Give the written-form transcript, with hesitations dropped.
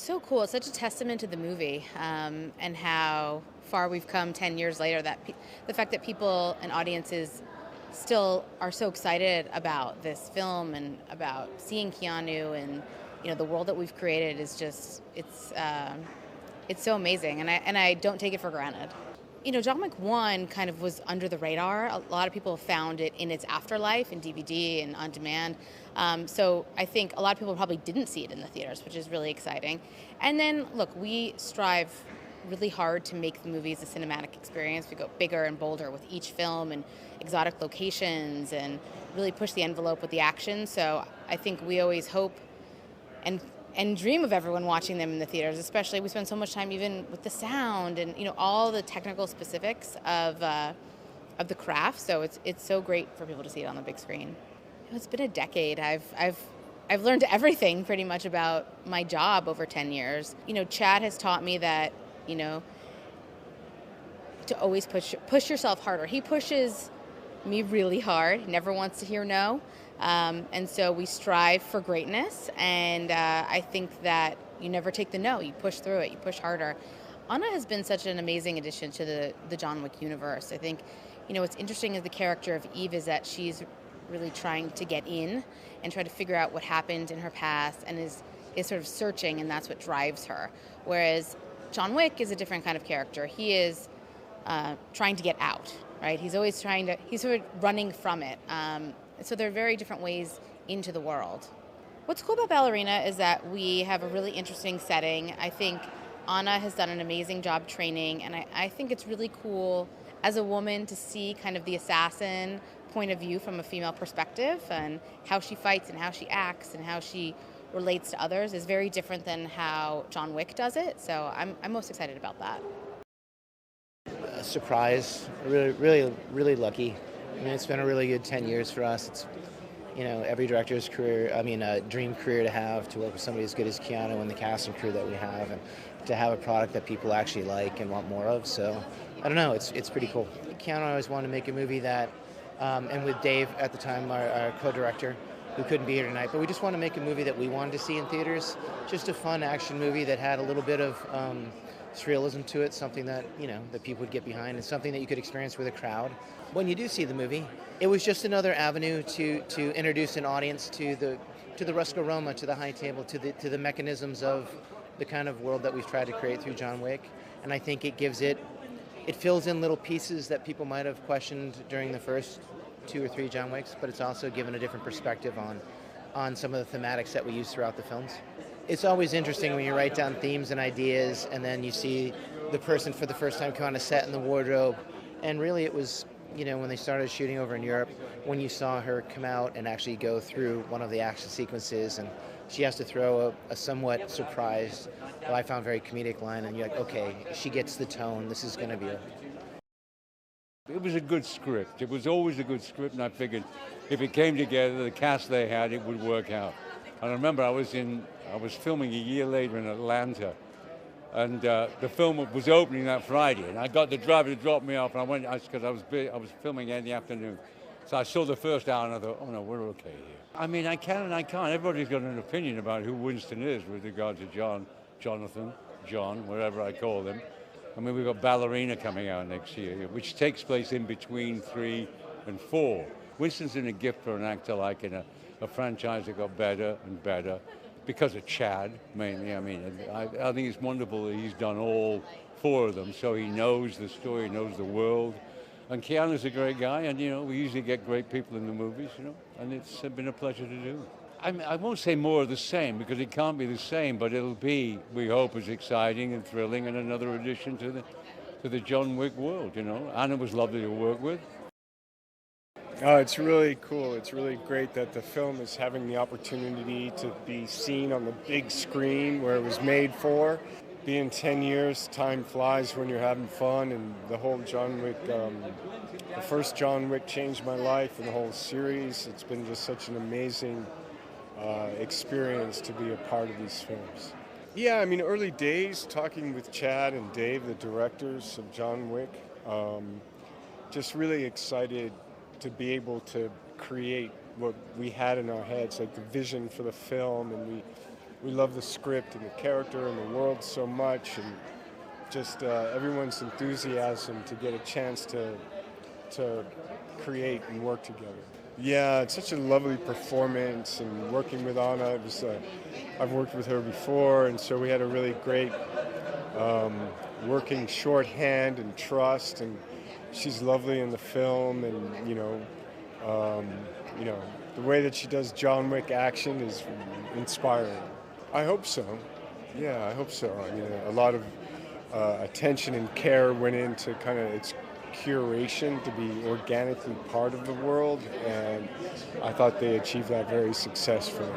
so cool. It's such a testament to the movie and how far we've come 10 years later. The fact that people and audiences still are so excited about this film and about seeing Keanu and the world that we've created is just it's so amazing, and I don't take it for granted. John Wick 1 kind of was under the radar. A lot of people found it in its afterlife in DVD and on demand. So I think a lot of people probably didn't see it in the theaters, which is really exciting. And then, look, we strive really hard to make the movies a cinematic experience. We go bigger and bolder with each film and exotic locations and really push the envelope with the action. So I think we always hope and dream of everyone watching them in the theaters. Especially, we spend so much time even with the sound and all the technical specifics of the craft. So it's so great for people to see it on the big screen. It's been a decade. I've learned everything pretty much about my job over 10 years. Chad has taught me that to always push yourself harder. He pushes me really hard. He never wants to hear no. And so we strive for greatness, and I think that you never take the no. You push through it. You push harder. Anna has been such an amazing addition to the John Wick universe. I think, what's interesting is the character of Eve is that she's really trying to get in and try to figure out what happened in her past and is sort of searching, and that's what drives her. Whereas John Wick is a different kind of character. He is trying to get out, right? He's always he's sort of running from it. So there are very different ways into the world. What's cool about Ballerina is that we have a really interesting setting. I think Anna has done an amazing job training, and I think it's really cool as a woman to see kind of the assassin point of view from a female perspective, and how she fights and how she acts and how she relates to others is very different than how John Wick does it. So I'm most excited about that. Surprise, really, really, really lucky. I mean, it's been a really good 10 years for us. It's, every director's career, a dream career to have, to work with somebody as good as Keanu and the cast and crew that we have, and to have a product that people actually like and want more of. So, I don't know, it's pretty cool. Keanu always wanted to make a movie that, and with Dave at the time, our co-director, who couldn't be here tonight, but we just wanted to make a movie that we wanted to see in theaters. Just a fun action movie that had a little bit of surrealism to it, something that that people would get behind, and something that you could experience with a crowd. When you do see the movie, it was just another avenue to introduce an audience to the Rusko Roma, to the high table, to the mechanisms of the kind of world that we've tried to create through John Wick. And I think it fills in little pieces that people might have questioned during the first 2 or 3 John Wicks, but it's also given a different perspective on some of the thematics that we use throughout the films. It's always interesting when you write down themes and ideas, and then you see the person for the first time come on a set in the wardrobe. And really it was, when they started shooting over in Europe, when you saw her come out and actually go through one of the action sequences, and she has to throw a somewhat surprised, well, I found very comedic line, and you're like, okay, she gets the tone, this is going to be It was a good script. It was always a good script, and I figured if it came together, the cast they had, it would work out. And I remember I was filming a year later in Atlanta, and the film was opening that Friday, and I got the driver to drop me off, and I went because I was filming in the afternoon. So I saw the first hour, and I thought, oh no, we're okay here. I mean, I can and I can't. Everybody's got an opinion about who Winston is with regard to Jonathan, John, wherever I call them. I mean, we've got Ballerina coming out next year, which takes place in between 3 and 4. Winston's in a gift for an actor like in a franchise that got better and better because of Chad, mainly. I mean, I think it's wonderful that he's done all 4 of them, so he knows the story, knows the world. And Keanu's a great guy, and, we usually get great people in the movies, and it's been a pleasure to do. I won't say more of the same, because it can't be the same, but it'll be, we hope, as exciting and thrilling and another addition to the John Wick world, Anna was lovely to work with. Oh, it's really cool. It's really great that the film is having the opportunity to be seen on the big screen where it was made for. Being 10 years, time flies when you're having fun, and the whole John Wick, the first John Wick changed my life, and the whole series. It's been just such an amazing experience to be a part of these films. Yeah, I mean, early days, talking with Chad and Dave, the directors of John Wick, just really excited to be able to create what we had in our heads, like the vision for the film, and we love the script and the character and the world so much, and just everyone's enthusiasm to get a chance to create and work together. Yeah, it's such a lovely performance, and working with Anna, it was, I've worked with her before, and so we had a really great working shorthand and trust, and she's lovely in the film, and the way that she does John Wick action is inspiring. I hope so. Yeah, I hope so. I mean, a lot of attention and care went into kind of its curation to be organically part of the world, and I thought they achieved that very successfully.